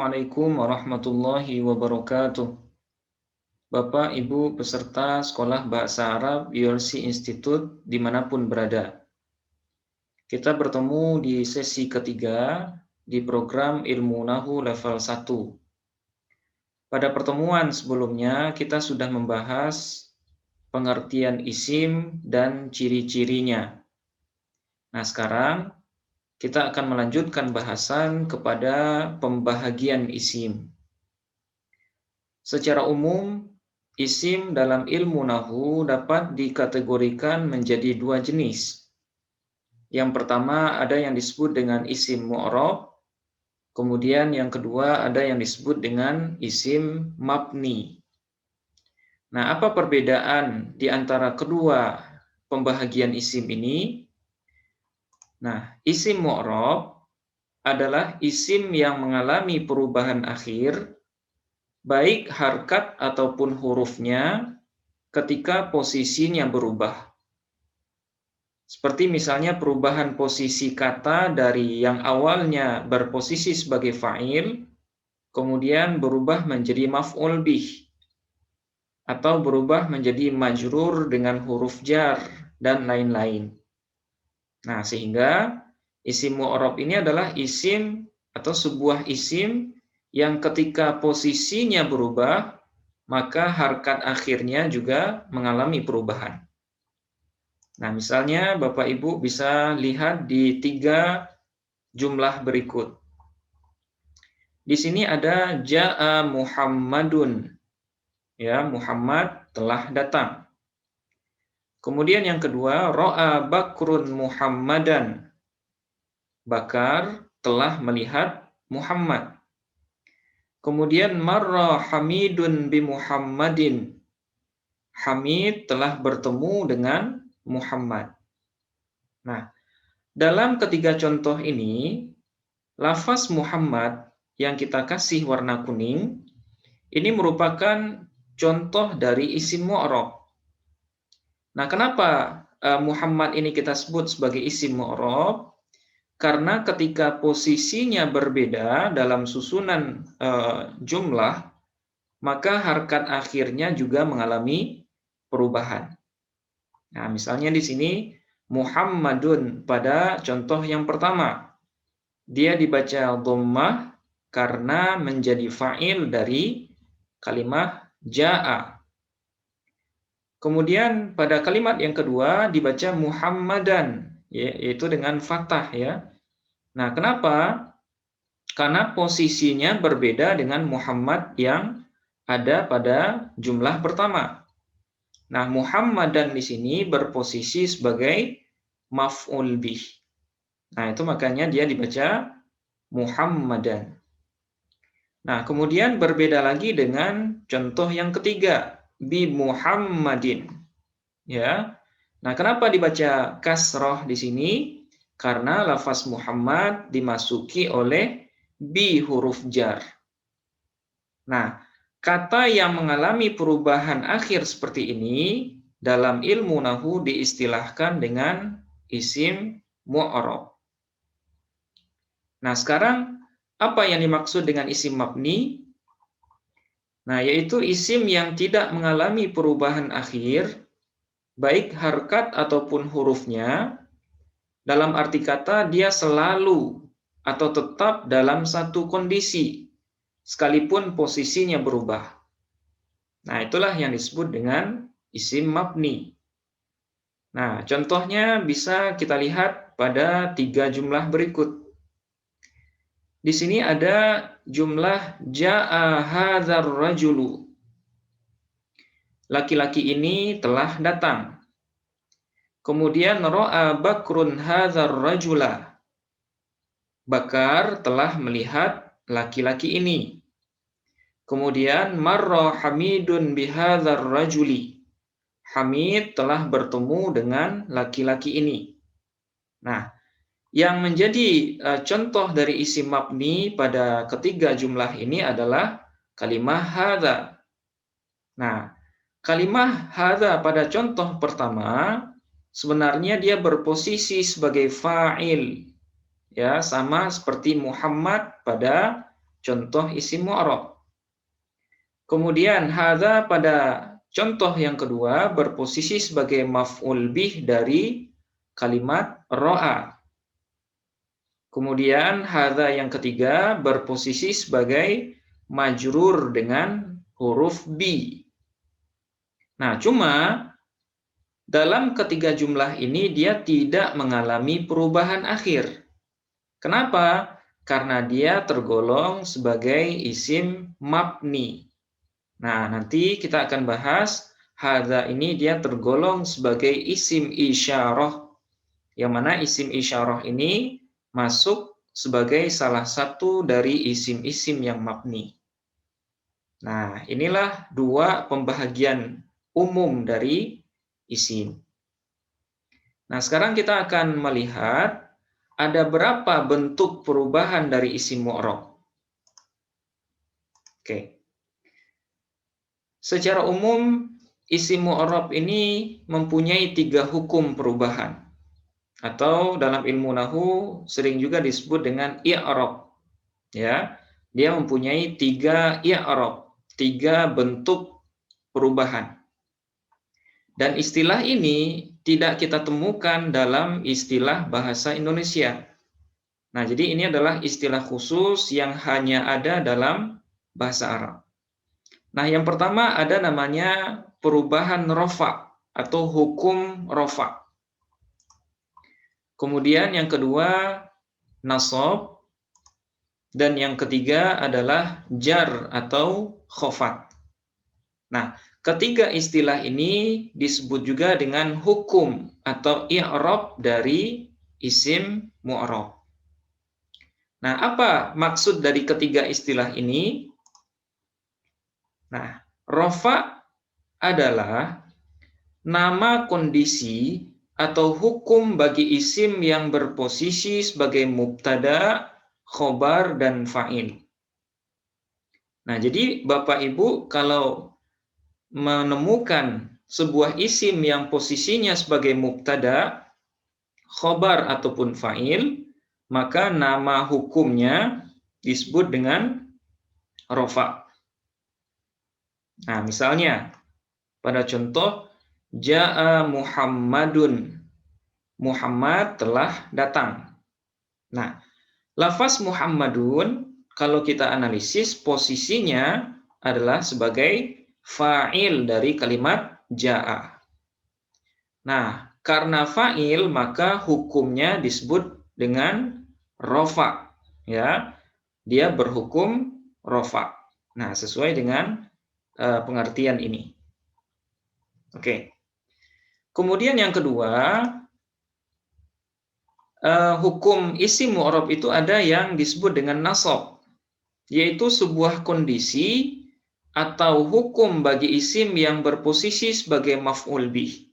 Assalamualaikum warahmatullahi wabarakatuh. Bapak, Ibu, peserta Sekolah Bahasa Arab ULC Institute dimanapun berada. Kita bertemu di sesi ketiga di program Ilmu Nahu level 1. Pada pertemuan sebelumnya, kita sudah membahas pengertian isim dan ciri-cirinya. Nah, sekarang kita akan melanjutkan bahasan kepada pembahagian isim. Secara umum, isim dalam ilmu nahu dapat dikategorikan menjadi dua jenis. Yang pertama ada yang disebut dengan isim mu'rab, kemudian yang kedua ada yang disebut dengan isim mabni. Nah, apa perbedaan di antara kedua pembahagian isim ini? Nah, isim mu'rab adalah isim yang mengalami perubahan akhir, baik harkat ataupun hurufnya ketika posisinya berubah. Seperti misalnya perubahan posisi kata dari yang awalnya berposisi sebagai fa'il, kemudian berubah menjadi maf'ul bih, atau berubah menjadi majrur dengan huruf jar, dan lain-lain. Nah, sehingga isim mu'rab ini adalah isim atau sebuah isim yang ketika posisinya berubah, maka harkat akhirnya juga mengalami perubahan. Nah, misalnya Bapak Ibu bisa lihat di 3 jumlah berikut. Di sini ada ja'a Muhammadun. Ya, Muhammad telah datang. Kemudian yang kedua, ro'a Bakrun Muhammadan. Bakar telah melihat Muhammad. Kemudian marra Hamidun bi Muhammadin. Hamid telah bertemu dengan Muhammad. Nah, dalam ketiga contoh ini, lafaz Muhammad yang kita kasih warna kuning, ini merupakan contoh dari isim mu'rab. Nah, kenapa Muhammad ini kita sebut sebagai isim mu'rab? Karena ketika posisinya berbeda dalam susunan jumlah, maka harkat akhirnya juga mengalami perubahan. Nah, misalnya di sini Muhammadun pada contoh yang pertama, dia dibaca dhammah karena menjadi fa'il dari kalimat ja'a. Kemudian pada kalimat yang kedua dibaca Muhammadan, yaitu dengan fathah ya. Nah, kenapa? Karena posisinya berbeda dengan Muhammad yang ada pada jumlah pertama. Nah, Muhammadan di sini berposisi sebagai maf'ul bih. Nah, itu makanya dia dibaca Muhammadan. Nah, kemudian berbeda lagi dengan contoh yang ketiga, bi Muhammadin. Ya. Nah, kenapa dibaca kasroh di sini? Karena lafaz Muhammad dimasuki oleh bi huruf jar. Nah, kata yang mengalami perubahan akhir seperti ini dalam ilmu nahu diistilahkan dengan isim mu'rab. Nah, sekarang apa yang dimaksud dengan isim mabni? Nah, yaitu isim yang tidak mengalami perubahan akhir, baik harkat ataupun hurufnya, dalam arti kata dia selalu atau tetap dalam satu kondisi, sekalipun posisinya berubah. Nah, itulah yang disebut dengan isim mabni. Nah, contohnya bisa kita lihat pada 3 jumlah berikut. Di sini ada jumlah ja'a hadzal rajulu. Laki-laki ini telah datang. Kemudian ra'a Bakrun hadzal rajula. Bakar telah melihat laki-laki ini. Kemudian marra Hamidun bihadzal rajuli. Hamid telah bertemu dengan laki-laki ini. Nah, yang menjadi contoh dari isim mabni pada ketiga jumlah ini adalah kalimah hadza. Nah, kalimah hadza pada contoh pertama sebenarnya dia berposisi sebagai fa'il. Ya, sama seperti Muhammad pada contoh isim mu'rab. Kemudian hadza pada contoh yang kedua berposisi sebagai maf'ul bih dari kalimat ro'a. Kemudian hadza yang ketiga berposisi sebagai majrur dengan huruf bi. Nah, cuma dalam ketiga jumlah ini dia tidak mengalami perubahan akhir. Kenapa? Karena dia tergolong sebagai isim mabni. Nah, nanti kita akan bahas hadza ini dia tergolong sebagai isim isyarah. Yang mana isim isyarah ini masuk sebagai salah satu dari isim-isim yang mabni. Nah, inilah dua pembahagian umum dari isim. Nah, sekarang kita akan melihat ada berapa bentuk perubahan dari isim mu'rab. Oke. Secara umum, isim mu'rab ini mempunyai 3 hukum perubahan. Atau dalam ilmu nahwu sering juga disebut dengan i'rab. Ya, dia mempunyai 3 i'rab, 3 bentuk perubahan. Dan istilah ini tidak kita temukan dalam istilah bahasa Indonesia. Nah, jadi ini adalah istilah khusus yang hanya ada dalam bahasa Arab. Nah, yang pertama ada namanya perubahan rofa atau hukum rofa. Kemudian yang kedua nasab, dan yang ketiga adalah jar atau khofat. Nah, ketiga istilah ini disebut juga dengan hukum atau i'rab dari isim mu'rab. Nah, apa maksud dari ketiga istilah ini? Nah, rofa adalah nama kondisi atau hukum bagi isim yang berposisi sebagai mubtada, khobar, dan fa'il. Nah, jadi Bapak Ibu kalau menemukan sebuah isim yang posisinya sebagai mubtada, khobar, ataupun fa'il, maka nama hukumnya disebut dengan rofa. Nah, misalnya pada contoh Ja'a Muhammadun. Muhammad telah datang. Nah, lafaz Muhammadun kalau kita analisis posisinya adalah sebagai fa'il dari kalimat ja'a. Nah, karena fa'il maka hukumnya disebut dengan rofa. Ya, dia berhukum rofa. Nah, sesuai dengan pengertian ini. Oke. Kemudian yang kedua, hukum isim mu'rab itu ada yang disebut dengan nasab, yaitu sebuah kondisi atau hukum bagi isim yang berposisi sebagai maf'ul bih.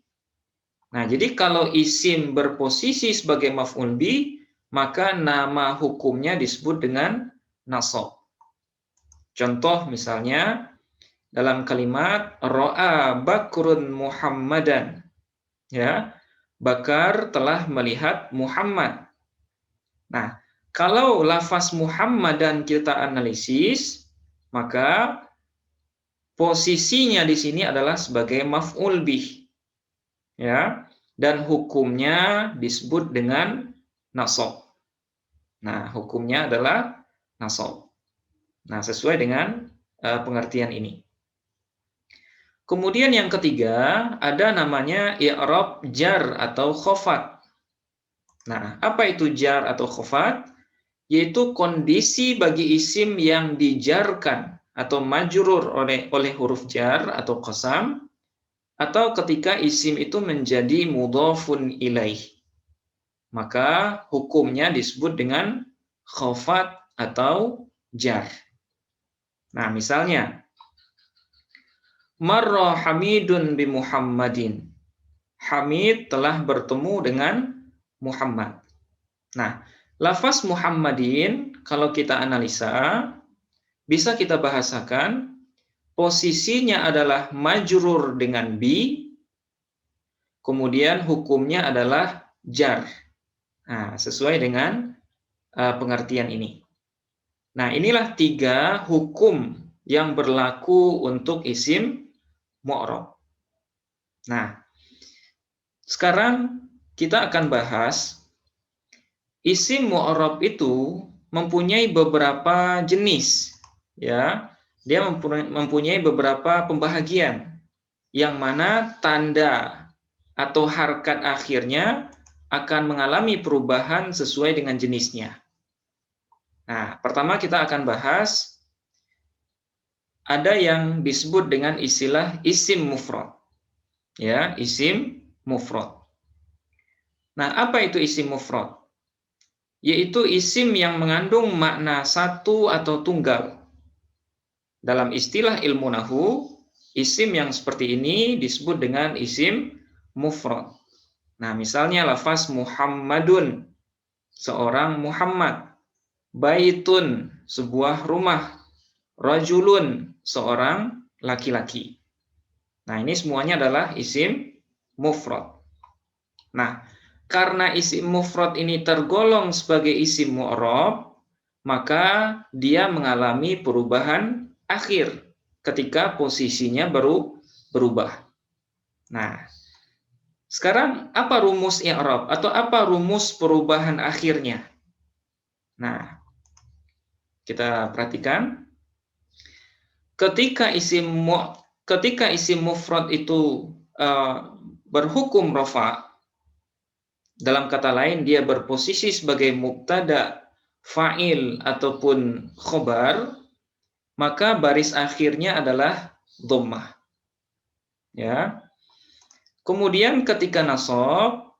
Nah, jadi kalau isim berposisi sebagai maf'ul bih, maka nama hukumnya disebut dengan nasab. Contoh misalnya dalam kalimat ra'a Bakrun Muhammadan. Ya, Bakar telah melihat Muhammad. Nah, kalau lafaz Muhammadan kita analisis, maka posisinya di sini adalah sebagai maf'ul bih. Ya, dan hukumnya disebut dengan nasab. Nah, hukumnya adalah nasab. Nah, sesuai dengan pengertian ini. Kemudian yang ketiga, ada namanya i'rab jar atau khofat. Nah, apa itu jar atau khofat? Yaitu kondisi bagi isim yang dijarkan atau majrur oleh huruf jar atau qasam, atau ketika isim itu menjadi mudhafun ilaih. Maka hukumnya disebut dengan khofat atau jar. Nah, misalnya marra Hamidun bi Muhammadin. Hamid telah bertemu dengan Muhammad. Nah, lafaz Muhammadin kalau kita analisa bisa kita bahasakan posisinya adalah majrur dengan bi, kemudian hukumnya adalah jar. Nah, sesuai dengan pengertian ini. Nah, inilah 3 hukum yang berlaku untuk isim mu'rab. Nah, sekarang kita akan bahas isim mu'rab itu mempunyai beberapa jenis, ya. Dia mempunyai beberapa pembahagian yang mana tanda atau harkat akhirnya akan mengalami perubahan sesuai dengan jenisnya. Nah, pertama kita akan bahas ada yang disebut dengan istilah isim mufrad. Ya, isim mufrad. Nah, apa itu isim mufrad? Yaitu isim yang mengandung makna satu atau tunggal. Dalam istilah ilmu nahwu, isim yang seperti ini disebut dengan isim mufrad. Nah, misalnya lafaz Muhammadun, seorang Muhammad. Baitun, sebuah rumah. Rajulun, seorang laki-laki. Nah, ini semuanya adalah isim mufrad. Nah, karena isim mufrad ini tergolong sebagai isim mu'rab, maka dia mengalami perubahan akhir ketika posisinya berubah. Nah, sekarang apa rumus i'rab atau apa rumus perubahan akhirnya? Nah, kita perhatikan ketika isim mufrad itu berhukum rafa, dalam kata lain dia berposisi sebagai mubtada, fa'il ataupun khobar, maka baris akhirnya adalah dhammah. Ya. Kemudian ketika nasab,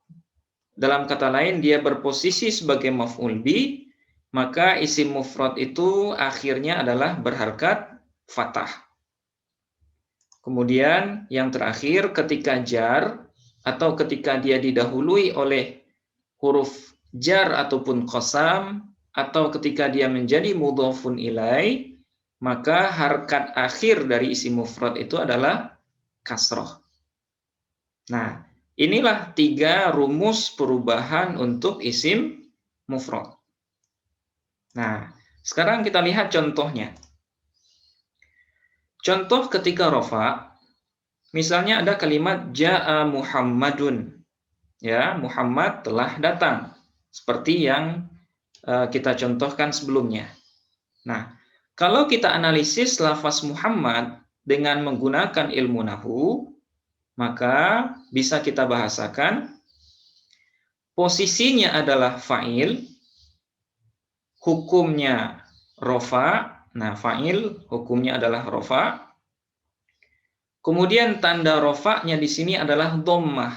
dalam kata lain dia berposisi sebagai maf'ul bi, maka isim mufrad itu akhirnya adalah berharkat fathah. Kemudian yang terakhir ketika jar atau ketika dia didahului oleh huruf jar ataupun qasam atau ketika dia menjadi mudhafun ilai, maka harkat akhir dari isim mufrad itu adalah kasroh. Nah, inilah 3 rumus perubahan untuk isim mufrad. Nah, sekarang kita lihat contohnya. Contoh ketika rafa, misalnya ada kalimat ja'a Muhammadun. Ya, Muhammad telah datang. Seperti yang kita contohkan sebelumnya. Nah, kalau kita analisis lafaz Muhammad dengan menggunakan ilmu nahwu, maka bisa kita bahasakan posisinya adalah fa'il, hukumnya rofa. Nah, fa'il hukumnya adalah rofa. Kemudian tanda rofanya di sini adalah dhammah.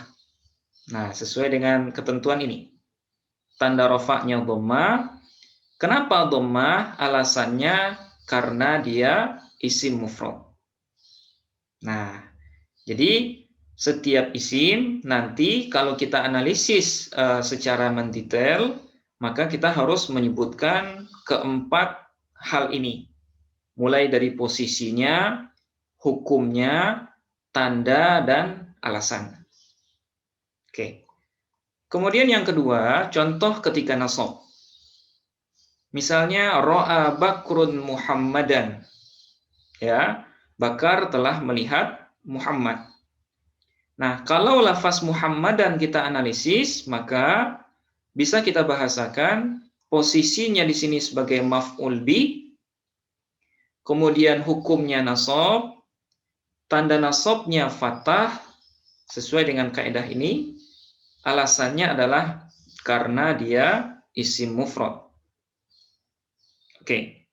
Nah, sesuai dengan ketentuan ini. Tanda rofanya dhammah. Kenapa dhammah? Alasannya karena dia isim mufrad. Nah, jadi setiap isim nanti kalau kita analisis secara mendetail, maka kita harus menyebutkan keempat hal ini. Mulai dari posisinya, hukumnya, tanda, dan alasan. Oke. Kemudian yang kedua, contoh ketika nasab. Misalnya ra'a Bakrun Muhammadan. Ya, Bakar telah melihat Muhammad. Nah, kalau lafaz Muhammadan kita analisis, maka bisa kita bahasakan posisinya di sini sebagai maf'ul bi, kemudian hukumnya nasab, tanda nasabnya fathah sesuai dengan kaidah ini. Alasannya adalah karena dia isim mufrad. Oke.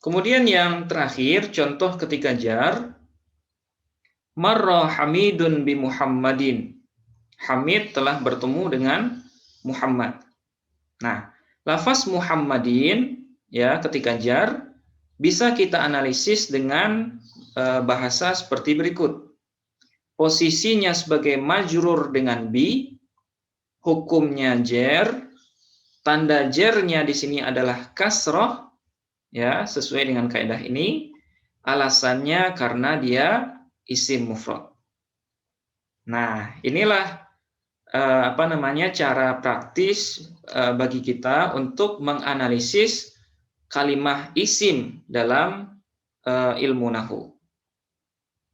Kemudian yang terakhir, contoh ketika jar, marra Hamidun bi Muhammadin. Hamid telah bertemu dengan Muhammad. Nah, lafaz Muhammadin ya ketika jar bisa kita analisis dengan bahasa seperti berikut. Posisinya sebagai majrur dengan bi, hukumnya jar, tanda jarnya di sini adalah kasroh, ya sesuai dengan kaidah ini. Alasannya karena dia isim mufrad. Nah, inilah cara praktis bagi kita untuk menganalisis kalimah isim dalam ilmu nahu.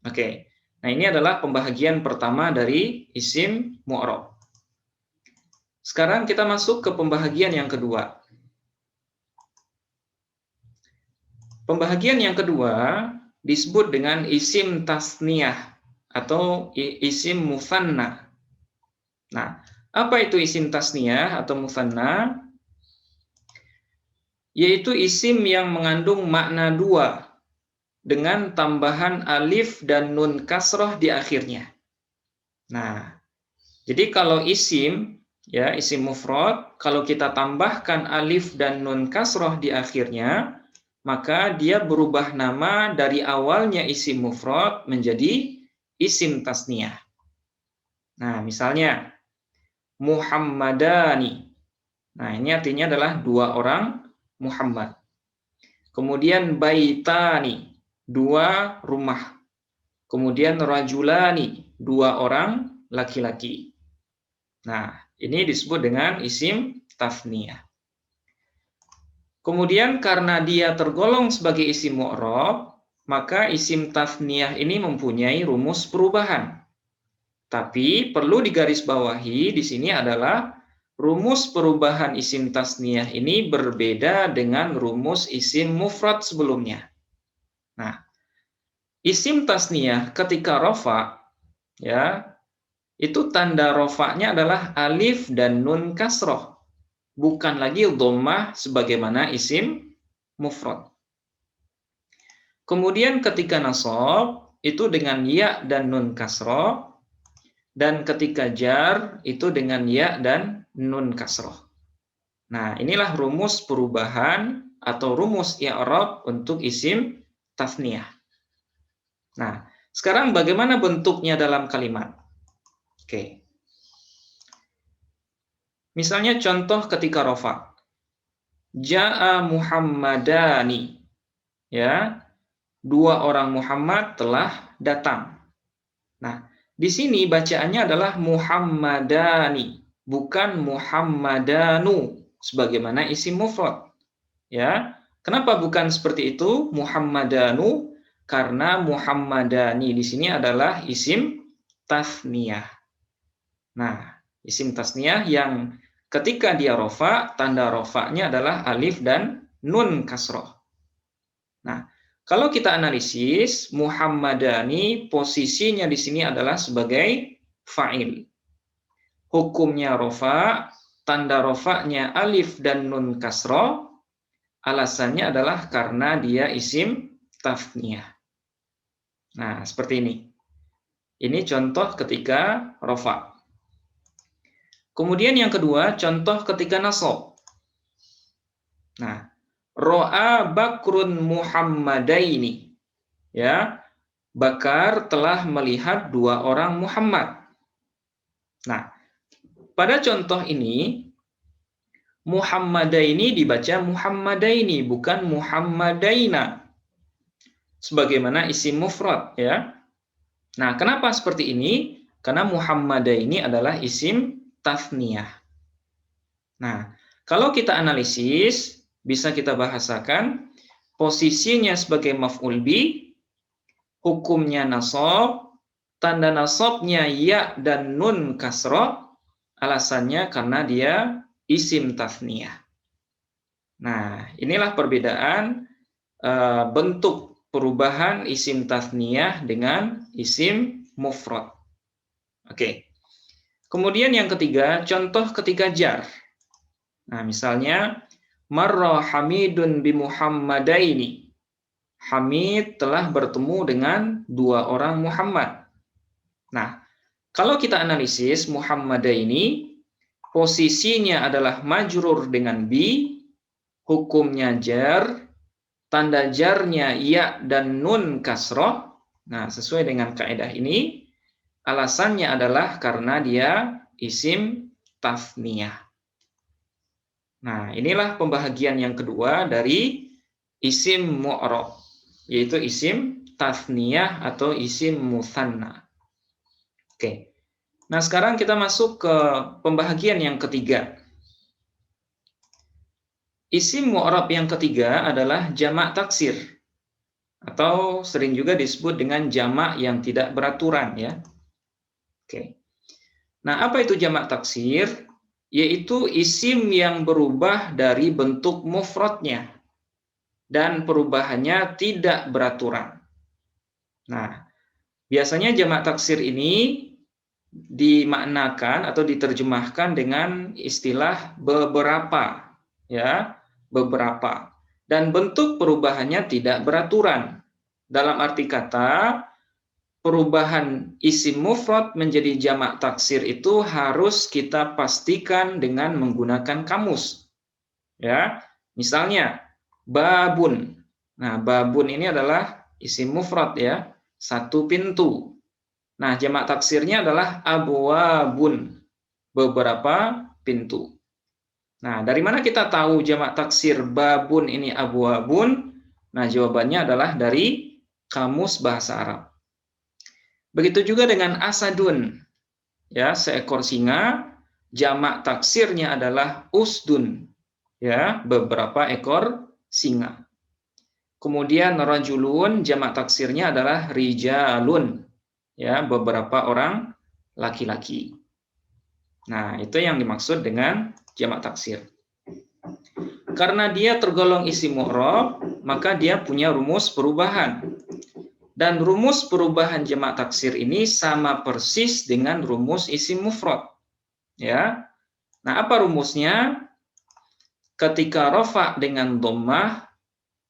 Oke. Nah, ini adalah pembahagian pertama dari isim mu'rab. Sekarang kita masuk ke pembahagian yang kedua. Pembahagian yang kedua disebut dengan isim tasniyah atau isim musanna. Nah, apa itu isim tasniyah atau musanna? Yaitu isim yang mengandung makna dua dengan tambahan alif dan nun kasroh di akhirnya. Nah, jadi kalau isim, ya isim mufrad, kalau kita tambahkan alif dan nun kasroh di akhirnya, maka dia berubah nama dari awalnya isim mufrad menjadi isim tasniyah. Nah, misalnya Muhammadani. Nah, ini artinya adalah dua orang Muhammad. Kemudian baitani, dua rumah. Kemudian rajulani, dua orang laki-laki. Nah, ini disebut dengan isim tasniyah. Kemudian karena dia tergolong sebagai isim mu'rab, maka isim tasniyah ini mempunyai rumus perubahan. Tapi perlu digarisbawahi di sini adalah rumus perubahan isim tasniyah ini berbeda dengan rumus isim mufrad sebelumnya. Nah, isim tasniyah ketika rofa, ya, itu tanda rofanya adalah alif dan nun kasroh, bukan lagi dhammah sebagaimana isim mufrad. Kemudian ketika nasab itu dengan ya dan nun kasroh, dan ketika jar itu dengan ya dan nun kasroh. Nah, inilah rumus perubahan atau rumus i'rab untuk isim tasniyah. Nah, sekarang bagaimana bentuknya dalam kalimat? Oke. Misalnya contoh ketika rofa. Ja'a Muhammadani. Ya, dua orang Muhammad telah datang. Nah, di sini bacaannya adalah Muhammadani, bukan Muhammadanu sebagaimana isim mufrad. Ya. Kenapa bukan seperti itu? Muhammadanu karena Muhammadani di sini adalah isim tasniyah. Nah, isim tasniyah yang ketika dia rofa, tanda rofanya adalah alif dan nun kasroh. Nah, kalau kita analisis, Muhammadani posisinya di sini adalah sebagai fa'il. Hukumnya rofa, tanda rofanya alif dan nun kasroh, alasannya adalah karena dia isim tasniyah. Nah, seperti ini. Ini contoh ketika rofa. Kemudian yang kedua, contoh ketika nasab. Nah, ro'a Bakrun Muhammadaini. Ya, Bakar telah melihat dua orang Muhammad. Nah, pada contoh ini, Muhammadaini dibaca Muhammadaini, bukan Muhammadaina. Sebagaimana isim mufrad, ya. Nah, kenapa seperti ini? Karena Muhammadaini adalah isim tasniyah. Nah, kalau kita analisis, bisa kita bahasakan posisinya sebagai maf'ul bi, hukumnya nasab, tanda nasabnya ya dan nun kasroh, alasannya karena dia isim tasniyah. Nah, inilah perbedaan bentuk perubahan isim tasniyah dengan isim mufrad. Oke. Kemudian yang ketiga, contoh ketika jar. Nah, misalnya marra Hamidun bi Muhammadaini. Hamid telah bertemu dengan dua orang Muhammad. Nah, kalau kita analisis Muhammadaini, posisinya adalah majrur dengan bi, hukumnya jar, tanda jarnya ya dan nun kasroh. Nah, sesuai dengan kaidah ini, alasannya adalah karena dia isim tasniyah. Nah, inilah pembahagian yang kedua dari isim mu'rab, yaitu isim tasniyah atau isim musanna. Oke. Nah, sekarang kita masuk ke pembahagian yang ketiga. Isim mu'rab yang ketiga adalah jamak taksir atau sering juga disebut dengan jamak yang tidak beraturan ya. Oke. Nah, apa itu jamak taksir? Yaitu isim yang berubah dari bentuk mufradnya dan perubahannya tidak beraturan. Nah, biasanya jamak taksir ini dimaknakan atau diterjemahkan dengan istilah beberapa, ya, beberapa. Dan bentuk perubahannya tidak beraturan. Dalam arti kata, perubahan isim mufrad menjadi jamak taksir itu harus kita pastikan dengan menggunakan kamus. Ya, misalnya babun. Nah, babun ini adalah isim mufrad ya, satu pintu. Nah, jamak taksirnya adalah abwabun, beberapa pintu. Nah, dari mana kita tahu jamak taksir babun ini abwabun? Nah, jawabannya adalah dari kamus bahasa Arab. Begitu juga dengan asadun. Ya, seekor singa, jamak taksirnya adalah usdun. Ya, beberapa ekor singa. Kemudian rajulun, jamak taksirnya adalah rijalun. Ya, beberapa orang laki-laki. Nah, itu yang dimaksud dengan jamak taksir. Karena dia tergolong isim mu'rab, maka dia punya rumus perubahan. Dan rumus perubahan jamak taksir ini sama persis dengan rumus isim mufrad. Ya. Nah, apa rumusnya? Ketika rafa dengan dhammah,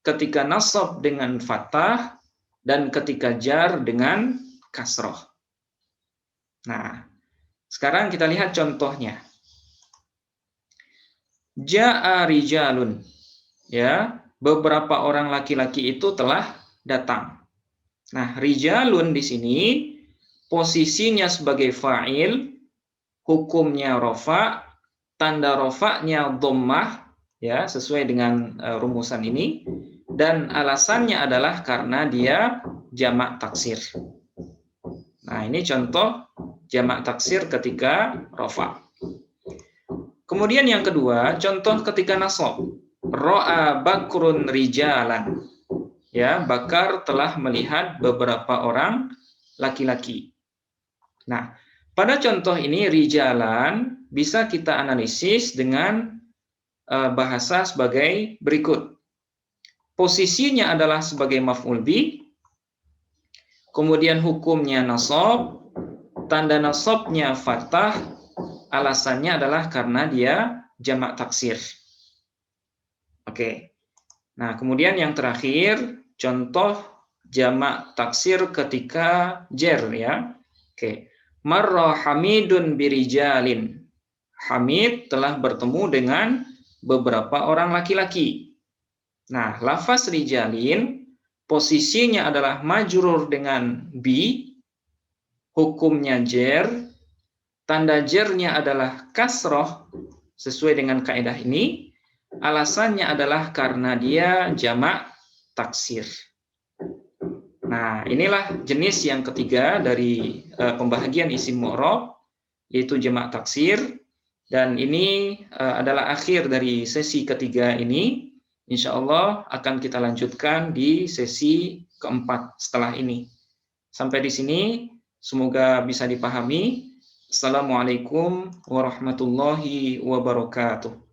ketika nasab dengan fathah, dan ketika jar dengan kasroh. Nah, sekarang kita lihat contohnya. Ja'a rijalun. Ya, beberapa orang laki-laki itu telah datang. Nah, rijalun di sini posisinya sebagai fa'il, hukumnya rafa, tanda rafa'nya dhammah ya, sesuai dengan rumusan ini, dan alasannya adalah karena dia jamak taksir. Nah, ini contoh jamak taksir ketika rafa. Kemudian yang kedua, contoh ketika nasab. Ra'a bakrun rijalan. Ya, Bakar telah melihat beberapa orang laki-laki. Nah, pada contoh ini rijalan bisa kita analisis dengan bahasa sebagai berikut. Posisinya adalah sebagai maf'ul bi, kemudian hukumnya nasab, tanda nasabnya fathah, alasannya adalah karena dia jamak taksir. Oke. Nah, kemudian yang terakhir, contoh jamak taksir ketika jar ya. Oke. Marra Hamidun birijalin. Hamid telah bertemu dengan beberapa orang laki-laki. Nah, lafaz rijalin posisinya adalah majrur dengan bi, hukumnya jar, tanda jarnya adalah kasroh sesuai dengan kaidah ini. Alasannya adalah karena dia jamak taksir. Nah, inilah jenis yang ketiga dari pembahagian isim mu'rab, yaitu jamak taksir. Dan ini adalah akhir dari sesi ketiga ini. Insya Allah akan kita lanjutkan di sesi keempat setelah ini. Sampai di sini, semoga bisa dipahami. Assalamualaikum warahmatullahi wabarakatuh.